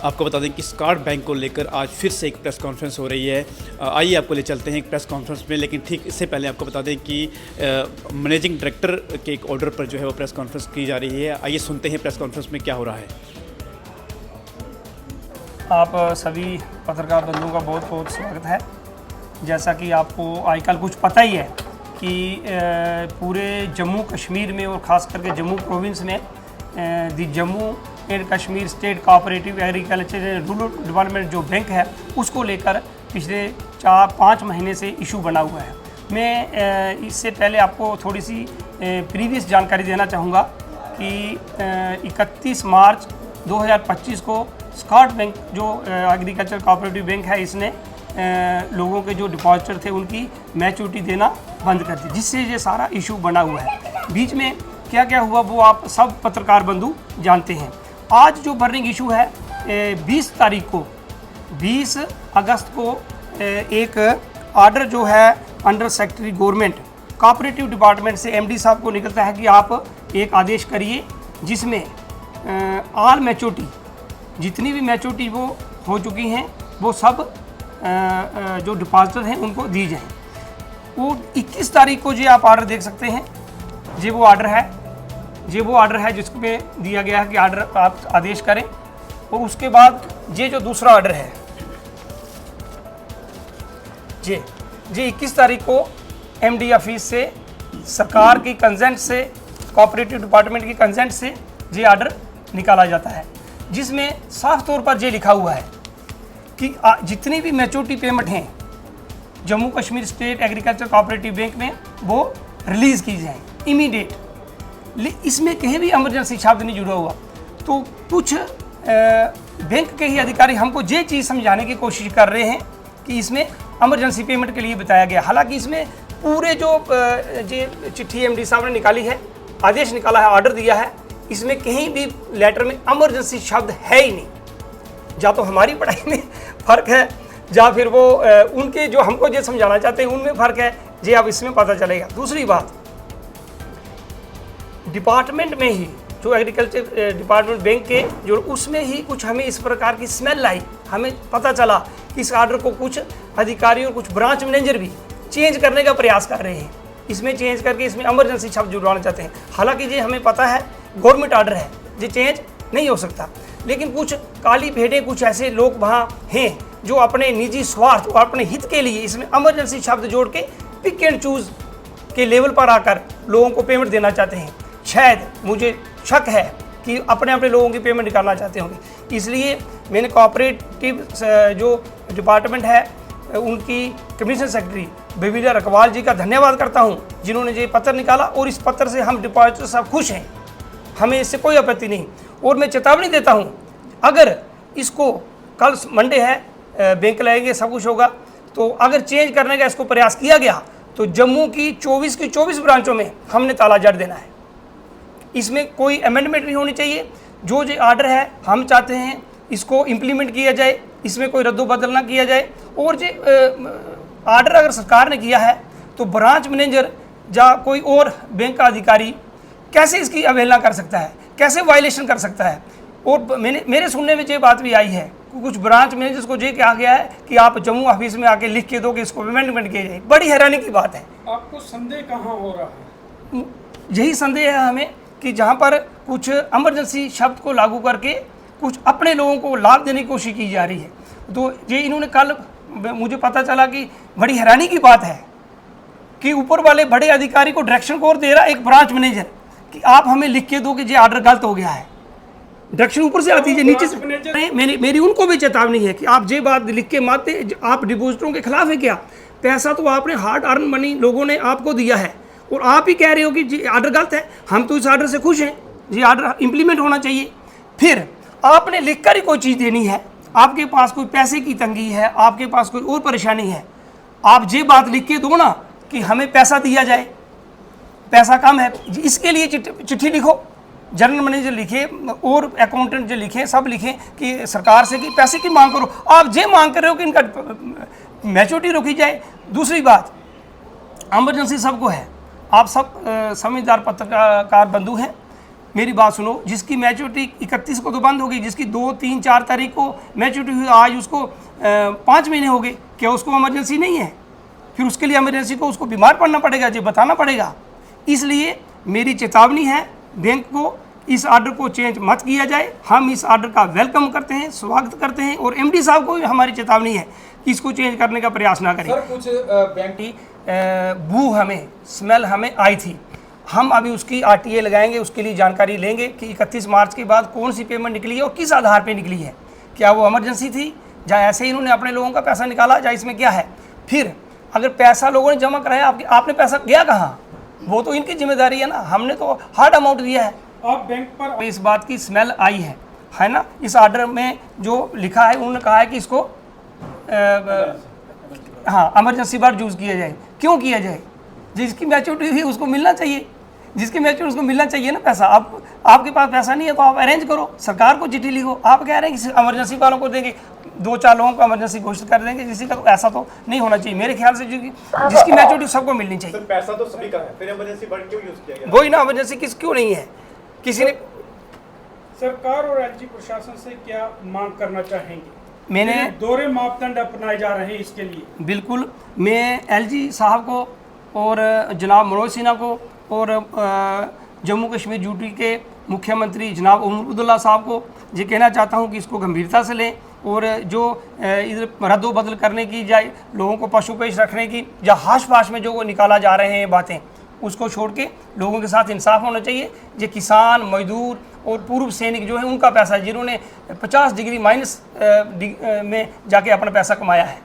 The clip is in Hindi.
आपको बता दें कि स्कार्ट बैंक को लेकर आज फिर से एक प्रेस कॉन्फ्रेंस हो रही है। आइए आपको ले चलते हैं एक प्रेस कॉन्फ्रेंस में, लेकिन ठीक इससे पहले आपको बता दें कि मैनेजिंग डायरेक्टर के एक ऑर्डर पर जो है वो प्रेस कॉन्फ्रेंस की जा रही है। आइए सुनते हैं प्रेस कॉन्फ्रेंस में क्या हो रहा है। आप सभी पत्रकार बंधुओं का बहुत बहुत स्वागत है। जैसा कि आपको आजकल कुछ पता ही है कि पूरे जम्मू कश्मीर में और ख़ास करके जम्मू प्रोविंस में the Jammu and Kashmir state cooperative agriculture and rural development जो बैंक है उसको लेकर पिछले 4-5 महीने से इशू बना हुआ है। मैं इससे पहले आपको थोड़ी सी प्रीवियस जानकारी देना चाहूँगा कि 31 मार्च 2025 को स्कार्ट बैंक जो एग्रीकल्चर कोऑपरेटिव बैंक है, इसने लोगों के जो डिपॉजिटर थे उनकी मैच्योरिटी देना बंद कर दी, जिससे ये सारा इशू बना हुआ है। बीच में क्या क्या हुआ वो आप सब पत्रकार बंधु जानते हैं। आज जो बर्निंग इशू है 20 तारीख को 20 अगस्त को एक ऑर्डर जो है under secretary government cooperative department से एमडी साहब को निकलता है कि आप एक आदेश करिए जिसमें ऑल मैच्योरिटी जितनी भी मैच्योरिटी वो हो चुकी हैं वो सब जो डिपॉजिटर हैं उनको दी जाए। वो 21 तारीख को जी आप ऑर्डर देख सकते हैं। ये वो ऑर्डर है जिसमें दिया गया है कि ऑर्डर आप आदेश करें। और उसके बाद ये जो दूसरा ऑर्डर है जी 21 तारीख को एमडी ऑफिस से सरकार की कंसेंट से कोऑपरेटिव डिपार्टमेंट की कंसेंट से ये ऑर्डर निकाला जाता है, जिसमें साफ तौर पर ये लिखा हुआ है कि जितनी भी मैच्योरिटी पेमेंट हैं Jammu Kashmir state agriculture cooperative bank में वो रिलीज़ की जाए इमीडिएट। इसमें कहीं भी इमरजेंसी शब्द नहीं जुड़ा हुआ। तो कुछ बैंक के ही अधिकारी हमको ये चीज़ समझाने की कोशिश कर रहे हैं कि इसमें इमरजेंसी पेमेंट के लिए बताया गया। हालांकि इसमें पूरे जो चिट्ठी एमडी साहब ने निकाली है, आदेश निकाला है, ऑर्डर दिया है, इसमें कहीं भी लेटर में इमरजेंसी शब्द है ही नहीं। या तो हमारी पढ़ाई में फ़र्क है या फिर वो उनके जो हमको जो समझाना चाहते हैं उनमें फ़र्क है। ये अब इसमें पता चलेगा। दूसरी बात, डिपार्टमेंट में ही जो एग्रीकल्चर डिपार्टमेंट बैंक के जो उसमें ही कुछ हमें इस प्रकार की स्मेल आई। हमें पता चला कि इस ऑर्डर को कुछ अधिकारी और कुछ ब्रांच मैनेजर भी चेंज करने का प्रयास कर रहे हैं। इसमें चेंज करके इसमें इमरजेंसी शब्द जुड़वाना चाहते हैं। हालांकि ये हमें पता है गवर्नमेंट ऑर्डर है, ये चेंज नहीं हो सकता। लेकिन कुछ काली भेड़ें, कुछ ऐसे लोग वहाँ हैं जो अपने निजी स्वार्थ और अपने हित के लिए इसमें इमरजेंसी शब्द जोड़ के पिक एंड चूज़ के लेवल पर आकर लोगों को पेमेंट देना चाहते हैं। शायद मुझे शक है कि अपने लोगों की पेमेंट निकालना चाहते होंगे। इसलिए मैंने कोऑपरेटिव जो डिपार्टमेंट है उनकी कमीशन सेक्रेटरी बेबीला रकवाल जी का धन्यवाद करता हूं, जिन्होंने ये पत्र निकाला। और इस पत्र से हम डिपॉजिटर सब खुश हैं, हमें इससे कोई आपत्ति नहीं। और मैं चेतावनी देता हूं, अगर इसको कल मंडे है, बैंक लाएंगे, सब कुछ होगा, तो अगर चेंज करने का इसको प्रयास किया गया तो जम्मू की 24 ब्रांचों में हमने ताला जड़ देना है। इसमें कोई अमेंडमेंट नहीं होनी चाहिए। जो ऑर्डर है हम चाहते हैं इसको इम्प्लीमेंट किया जाए, इसमें कोई रद्दोबदल ना किया जाए। और जो ऑर्डर अगर सरकार ने किया है तो ब्रांच मैनेजर या कोई और बैंक का अधिकारी कैसे इसकी अवहेलना कर सकता है, कैसे वायलेशन कर सकता है। और मेरे सुनने में ये बात भी आई है कि कुछ ब्रांच मैनेजर्स को ये कहा गया है कि आप जम्मू ऑफिस में आके लिख के दो कि इसको अमेंडमेंट किया जाए। बड़ी हैरानी की बात है। आपको संदेह कहाँ हो रहा है? यही संदेह है हमें कि जहाँ पर कुछ इमरजेंसी शब्द को लागू करके कुछ अपने लोगों को लाभ देने की कोशिश की जा रही है। तो ये इन्होंने कल मुझे पता चला कि बड़ी हैरानी की बात है कि ऊपर वाले बड़े अधिकारी को डायरेक्शन कोड दे रहा है एक ब्रांच मैनेजर कि आप हमें लिख के दो कि ये ऑर्डर गलत हो गया है। डायरेक्शन ऊपर से आती है, नीचे से मेरी उनको भी चेतावनी है कि आप ये बात लिख के मत, आप डिपॉजिटरों के खिलाफ है क्या? पैसा तो आपने हार्ड अर्न मनी लोगों ने आपको दिया है और आप ही कह रहे हो कि जी ऑर्डर गलत है। हम तो इस ऑर्डर से खुश हैं, ये ऑर्डर इम्प्लीमेंट होना चाहिए। फिर आपने लिख कर ही कोई चीज़ देनी है, आपके पास कोई पैसे की तंगी है, आपके पास कोई और परेशानी है, आप ये बात लिख के दो ना कि हमें पैसा दिया जाए, पैसा कम है, इसके लिए चिट्ठी लिखो, जनरल मैनेजर लिखे और अकाउंटेंट जो लिखें, सब लिखें कि सरकार से कि पैसे की मांग करो। आप ये मांग कर रहे हो कि इनका मैच्योरिटी रोकी जाए। दूसरी बात, इमरजेंसी सबको है, आप सब समझदार पत्रकार बंधु हैं। मेरी बात सुनो, जिसकी मैच्योरिटी 31 को तो बंद होगी, जिसकी 2, 3, 4 तारीख को मैच्योरिटी हुई, आज उसको 5 महीने हो गए, क्या उसको इमरजेंसी नहीं है? फिर उसके लिए इमरजेंसी को उसको बीमार पड़ना पड़ेगा, जो बताना पड़ेगा। इसलिए मेरी चेतावनी है बैंक को, इस ऑर्डर को चेंज मत किया जाए। हम इस ऑर्डर का वेलकम करते हैं, स्वागत करते हैं, और एमडी साहब को भी हमारी चेतावनी है कि इसको चेंज करने का प्रयास ना करें। सर कुछ बैंक की बू हमें, स्मेल हमें आई थी, हम अभी उसकी आरटीए लगाएंगे, उसके लिए जानकारी लेंगे कि 31 मार्च के बाद कौन सी पेमेंट निकली है और किस आधार पे निकली है। क्या वो इमरजेंसी थी, या ऐसे ही इन्होंने अपने लोगों का पैसा निकाला, या इसमें क्या है? फिर अगर पैसा लोगों ने जमा कराया, आपने पैसा गया कहाँ? वो तो इनकी जिम्मेदारी है ना, हमने तो हार्ड अमाउंट दिया है। आप बैंक पर इस बात की स्मेल आई है ना? इस ऑर्डर में जो लिखा है, उन्होंने कहा है कि इसको हाँ इमरजेंसी बार यूज़ किया जाए। क्यों किया जाए? जिसकी मैच्योरिटी हुई उसको मिलना चाहिए, जिसकी मैच्योरिटी उसको मिलना चाहिए ना पैसा। अब आपके पास पैसा नहीं है तो आप अरेंज करो, सरकार को चिट्ठी लिखो। आप कह रहे हैं कि इमरजेंसी वालों को देंगे, 2-4 लोगों को इमरजेंसी घोषित कर देंगे, किसी का तो ऐसा तो नहीं होना चाहिए मेरे ख्याल से। जिसकी मैच्योरिटी सबको मिलनी चाहिए। पैसा तो सभी का है, फिर इमरजेंसी फंड क्यों यूज किया गया? वही ना, इमरजेंसी क्यों नहीं है? किसी ने सरकार और एलजी प्रशासन से क्या मांग करना चाहेंगे? मैंने दोहरे मापदंड अपनाए जा रहे हैं इसके लिए। बिल्कुल, मैं एलजी साहब को और जनाब मनोज सिन्हा को और जम्मू कश्मीर यूटी के मुख्यमंत्री जनाब उमर अब्दुल्ला साहब को ये कहना चाहता हूं कि इसको गंभीरता से लें, और जो इधर रद्दो-बदल करने की, या लोगों को पशुपेश रखने की, या हाश-पाश में जो निकाला जा रहे हैं बातें, उसको छोड़ के लोगों के साथ इंसाफ होना चाहिए। ये किसान, मजदूर और पूर्व सैनिक जो है, उनका पैसा, जिन्होंने 50 डिग्री माइनस में जाके अपना पैसा कमाया है।